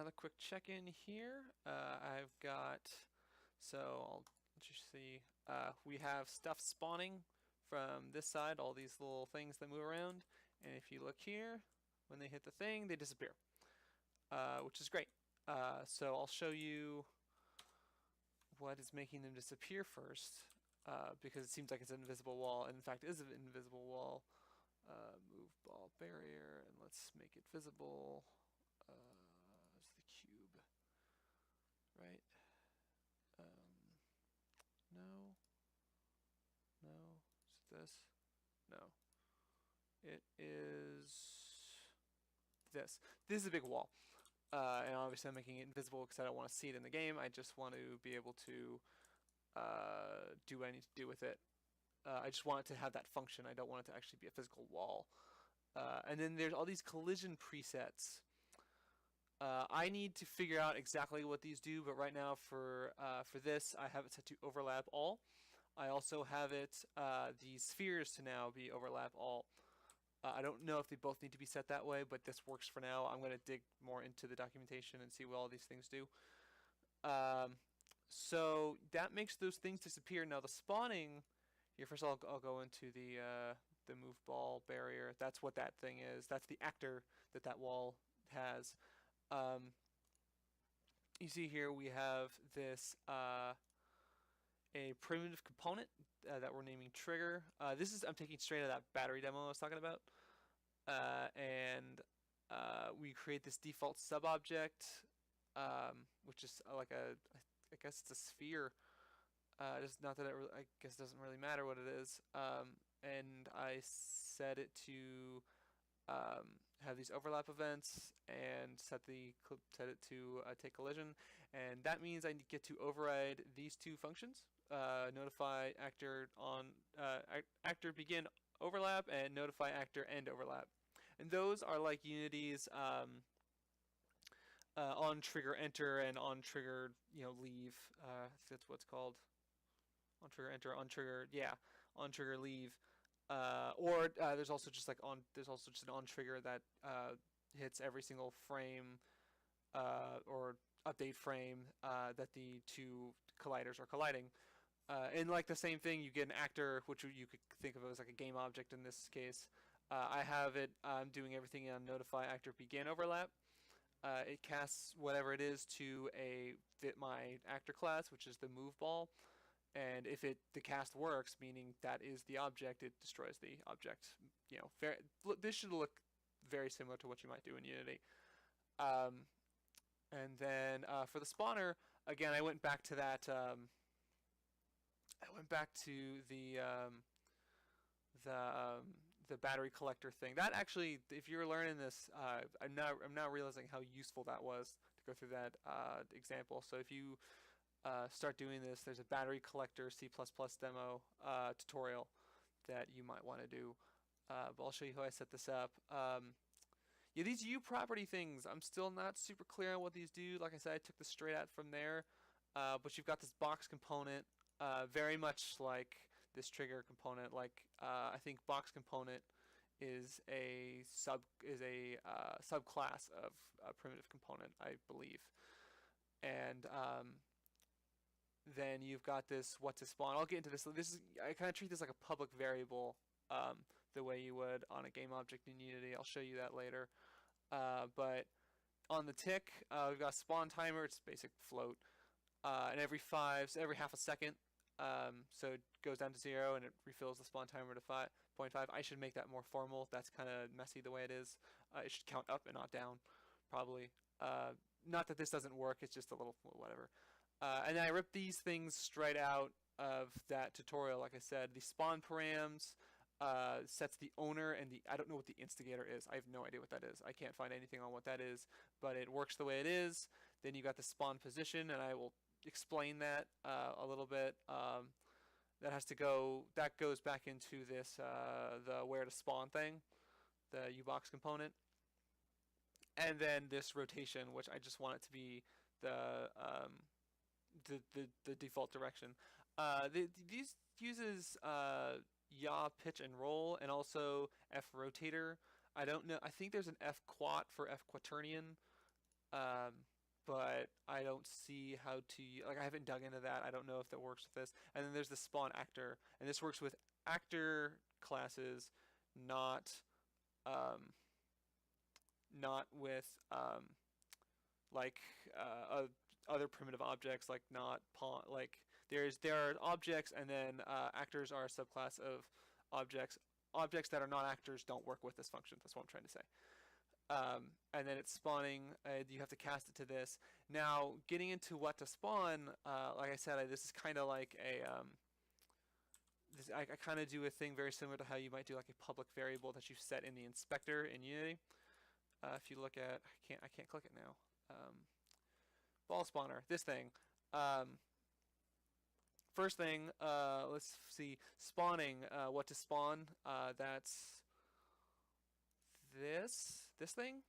another quick check-in here. I've got, so I'll let you see, we have stuff spawning from this side, all these little things that move around, and if you look here, when they hit the thing, they disappear, which is great. So I'll show you what is making them disappear first, because it seems like it's an invisible wall, and in fact it is an invisible wall. Move ball barrier, and let's make it visible. It's the cube, right? No. No. Is it this? No. It is this. This is a big wall. And obviously I'm making it invisible because I don't want to see it in the game. I just want to be able to do what I need to do with it. I just want it to have that function. I don't want it to actually be a physical wall. And then there's all these collision presets. I need to figure out exactly what these do, but right now for this, I have it set to overlap all. I also have it the spheres to now be overlap all. I don't know if they both need to be set that way, but this works for now. I'm going to dig more into the documentation and see what all these things do. So that makes those things disappear. Now the spawning here, first I'll go into the move ball barrier. That's what that thing is. That's the actor that wall has. You see here we have this a primitive component that we're naming trigger. This is I'm taking straight out of that battery demo I was talking about, and we create this default sub object, which is like I guess it's a sphere. Just not that I guess it doesn't really matter what it is. And I set it to have these overlap events and set it to take collision, and that means I get to override these two functions: notify actor on actor begin overlap and notify actor end overlap. And those are like Unity's on trigger enter and on trigger leave. That's what's called. On trigger enter, on trigger on trigger leave. Or there's also just like there's also just an on trigger that hits every single frame or update frame that the two colliders are colliding. And like the same thing, you get an actor, which you could think of as like a game object in this case. I have it. I'm doing everything on notify actor begin overlap. It casts whatever it is to fit my actor class, which is the move ball. And if the cast works, meaning that is the object, it destroys the object. This should look very similar to what you might do in Unity. And then for the spawner, again, I went back to that. I went back to the battery collector thing. That actually, if you're learning this, I'm now realizing how useful that was to go through that example. So if you start doing this, there's a battery collector C++ demo tutorial that you might want to do. But I'll show you how I set this up. Yeah, these U property things, I'm still not super clear on what these do. Like I said, I took this straight out from there. But you've got this box component, very much like this trigger component. Like I think box component is a subclass of a primitive component, I believe. And then you've got this what to spawn. I'll get into this. I kind of treat this like a public variable, the way you would on a game object in Unity. I'll show you that later. But on the tick, we've got spawn timer. It's basic float, and every half a second, so it goes down to 0 and it refills the spawn timer to 5.5. I should make that more formal. That's kind of messy the way it is. It should count up and not down, probably. Not that this doesn't work. It's just a little whatever. And then I ripped these things straight out of that tutorial. Like I said, the spawn params sets the owner and I don't know what the instigator is. I have no idea what that is. I can't find anything on what that is, but it works the way it is. Then you got the spawn position, and I will explain that a little bit. That goes back into this the where to spawn thing, the UBox component, and then this rotation, which I just want it to be the default direction. These uses yaw, pitch, and roll, and also F rotator. I don't know. I think there's an F quat for F quaternion. but I don't see how to, like, I haven't dug into that. I don't know if that works with this. And then there's the spawn actor, and this works with actor classes, not um, not with like other primitive objects, like not pawn. Like there are objects, and then actors are a subclass of objects. Objects that are not actors don't work with this function. That's what I'm trying to say. And then it's spawning. You have to cast it to this. Now, getting into what to spawn, like I said, this is kind of like a I kind of do a thing very similar to how you might do like a public variable that you set in the inspector in Unity. If you look at, I can't click it now. Ball spawner, this thing. First thing, let's see, spawning. What to spawn? That's this thing.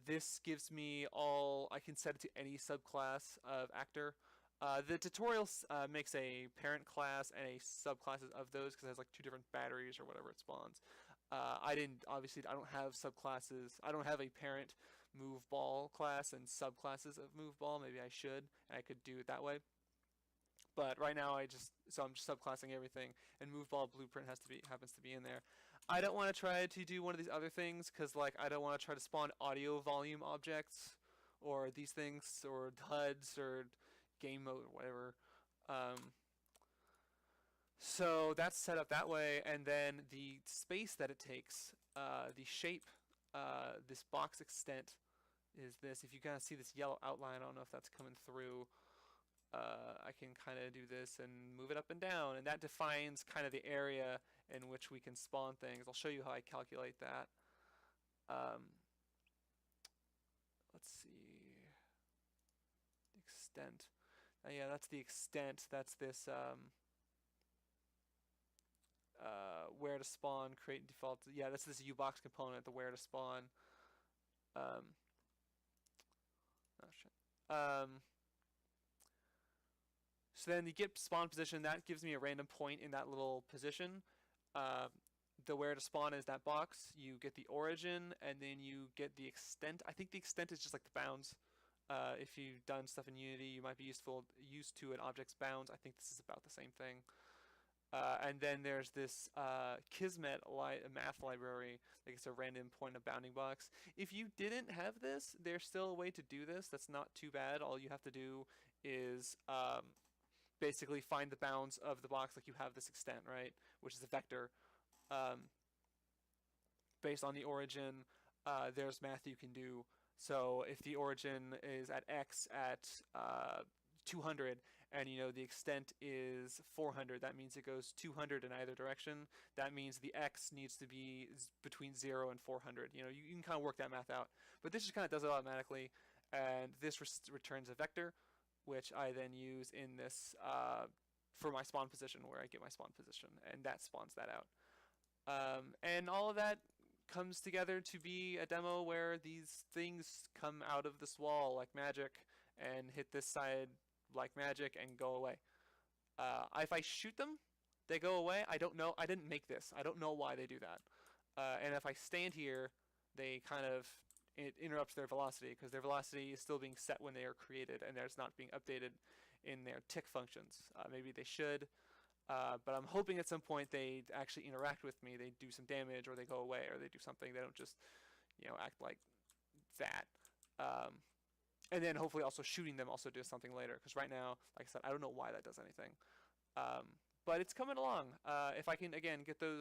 This gives me all, I can set it to any subclass of actor. The tutorial makes a parent class and a subclasses of those because it has like 2 different batteries or whatever it spawns. Obviously I don't have subclasses. I don't have a parent move ball class and subclasses of move ball. Maybe I should, and I could do it that way. But right now I'm just subclassing everything, and move ball blueprint happens to be in there. I don't want to try to do one of these other things because like I don't want to try to spawn audio volume objects or these things or HUDs or game mode or whatever. So that's set up that way, and then the space that it takes, the shape, this box extent is this. If you kind of see this yellow outline, I don't know if that's coming through. I can kind of do this and move it up and down, and that defines kind of the area in which we can spawn things. I'll show you how I calculate that. Let's see, extent. Yeah, that's the extent. That's this where to spawn, create default. Yeah, that's this ubox component, the where to spawn. Oh shit. So then you get spawn position. That gives me a random point in that little position. The where to spawn is that box. You get the origin, and then you get the extent. I think the extent is just like the bounds. If you've done stuff in Unity, you might be used to an object's bounds. I think this is about the same thing. And then there's this Kismet math library. Like it's a random point of bounding box. If you didn't have this, there's still a way to do this. That's not too bad. All you have to do is basically find the bounds of the box, like you have this extent, right? Which is a vector. Based on the origin, there's math you can do. So if the origin is at x at 200, and you know the extent is 400, that means it goes 200 in either direction. That means the x needs to be between 0 and 400. You know, you can kind of work that math out. But this just kind of does it automatically, and this returns a vector, which I then use in this for my spawn position, where I get my spawn position, and that spawns that out. And all of that comes together to be a demo where these things come out of this wall like magic and hit this side like magic and go away. If I shoot them, they go away. I don't know. I didn't make this. I don't know why they do that. And if I stand here, they kind of, it interrupts their velocity because their velocity is still being set when they are created, and it's not being updated in their tick functions. Maybe they should, but I'm hoping at some point they actually interact with me. They do some damage, or they go away, or they do something. They don't just, you know, act like that. And then hopefully also shooting them also does something later, because right now, like I said, I don't know why that does anything. But it's coming along. If I can, again, get those